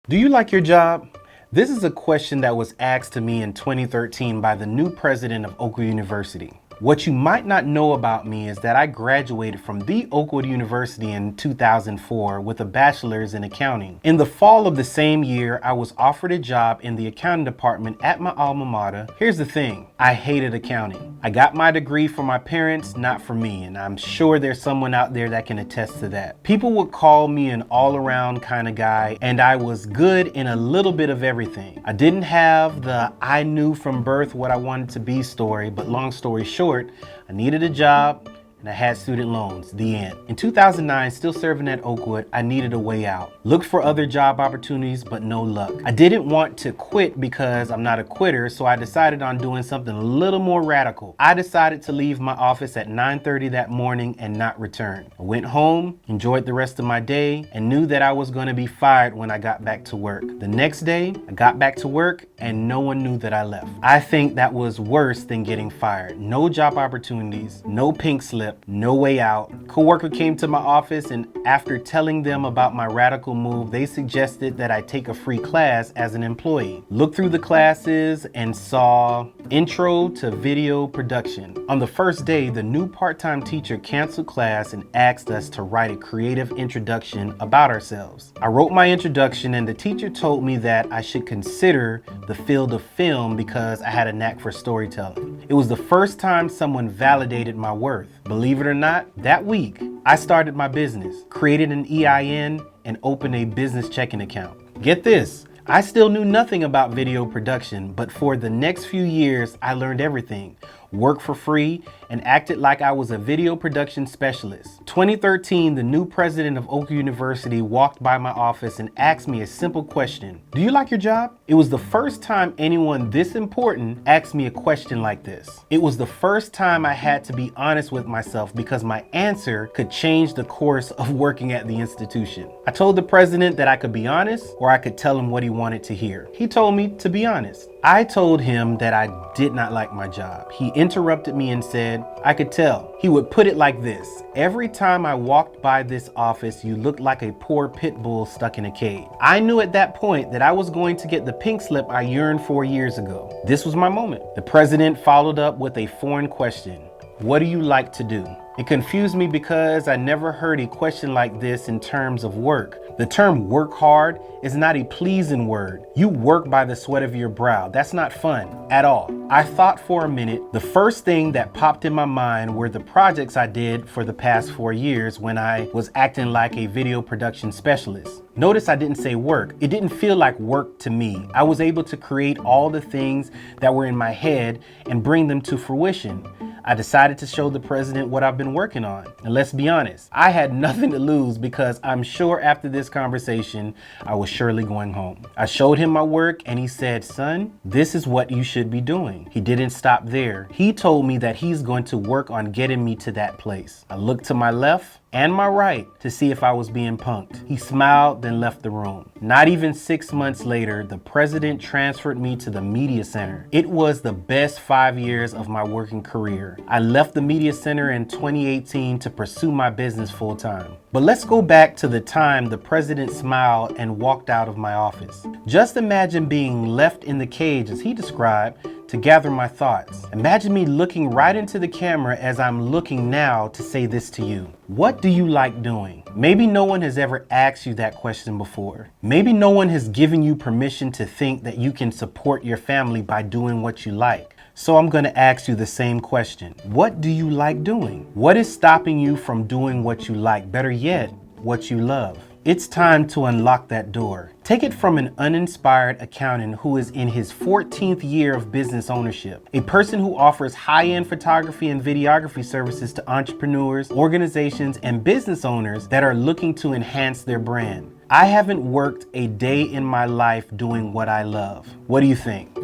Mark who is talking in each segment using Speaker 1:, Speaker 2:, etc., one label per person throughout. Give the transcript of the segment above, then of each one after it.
Speaker 1: Do you like your job? This is a question that was asked to me in 2013 by the new president of Oakwood University. What you might not know about me is that I graduated from the Oakwood University in 2004 with a bachelor's in accounting. In the fall of the same year, I was offered a job in the accounting department at my alma mater. Here's the thing, I hated accounting. I got my degree for my parents, not for me, and I'm sure there's someone out there that can attest to that. People would call me an all-around kind of guy, and I was good in a little bit of everything. I didn't have the I knew from birth what I wanted to be story, but long story short, I needed a job and I had student loans, the end. In 2009, still serving at Oakwood, I needed a way out. Looked for other job opportunities, but no luck. I didn't want to quit because I'm not a quitter, so I decided on doing something a little more radical. I decided to leave my office at 9:30 that morning and not return. I went home, enjoyed the rest of my day, and knew that I was going to be fired when I got back to work. The next day, I got back to work and no one knew that I left. I think that was worse than getting fired. No job opportunities, no pink slip, no way out. Coworker came to my office and after telling them about my radical move, they suggested that I take a free class as an employee. Looked through the classes and saw Intro to Video Production. On the first day, the new part-time teacher canceled class and asked us to write a creative introduction about ourselves. I wrote my introduction and the teacher told me that I should consider the field of film because I had a knack for storytelling. It was the first time someone validated my worth. Believe it or not, that week, I started my business, created an EIN, and opened a business checking account. Get this, I still knew nothing about video production, but for the next few years, I learned everything, worked for free, and acted like I was a video production specialist. 2013, the new president of Oakwood University walked by my office and asked me a simple question. Do you like your job? It was the first time anyone this important asked me a question like this. It was the first time I had to be honest with myself because my answer could change the course of working at the institution. I told the president that I could be honest or I could tell him what he wanted to hear. He told me to be honest. I told him that I did not like my job. He interrupted me and said, I could tell. He would put it like this. Every time I walked by this office, you looked like a poor pit bull stuck in a cage. I knew at that point that I was going to get the pink slip I yearned for years ago. This was my moment. The president followed up with a foreign question. What do you like to do? It confused me because I never heard a question like this in terms of work. The term work hard is not a pleasing word. You work by the sweat of your brow. That's not fun at all. I thought for a minute. The first thing that popped in my mind were the projects I did for the past 4 years when I was acting like a video production specialist. Notice I didn't say work. It didn't feel like work to me. I was able to create all the things that were in my head and bring them to fruition. I decided to show the president what I've been working on. And let's be honest, I had nothing to lose because I'm sure after this conversation, I was surely going home. I showed him my work and he said, son, this is what you should be doing. He didn't stop there. He told me that he's going to work on getting me to that place. I looked to my left and my right to see if I was being punked. He smiled, then left the room. Not even 6 months later, the president transferred me to the media center. It was the best 5 years of my working career. I left the media center in 2018 to pursue my business full time. But let's go back to the time the president smiled and walked out of my office. Just imagine being left in the cage as he described to gather my thoughts. Imagine me looking right into the camera as I'm looking now to say this to you. What do you like doing? Maybe no one has ever asked you that question before. Maybe no one has given you permission to think that you can support your family by doing what you like. So I'm going to ask you the same question. What do you like doing? What is stopping you from doing what you like? Better yet, what you love? It's time to unlock that door. Take it from an uninspired accountant who is in his 14th year of business ownership, a person who offers high-end photography and videography services to entrepreneurs, organizations, and business owners that are looking to enhance their brand. I haven't worked a day in my life doing what I love. What do you think?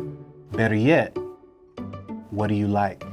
Speaker 1: Better yet, what do you like?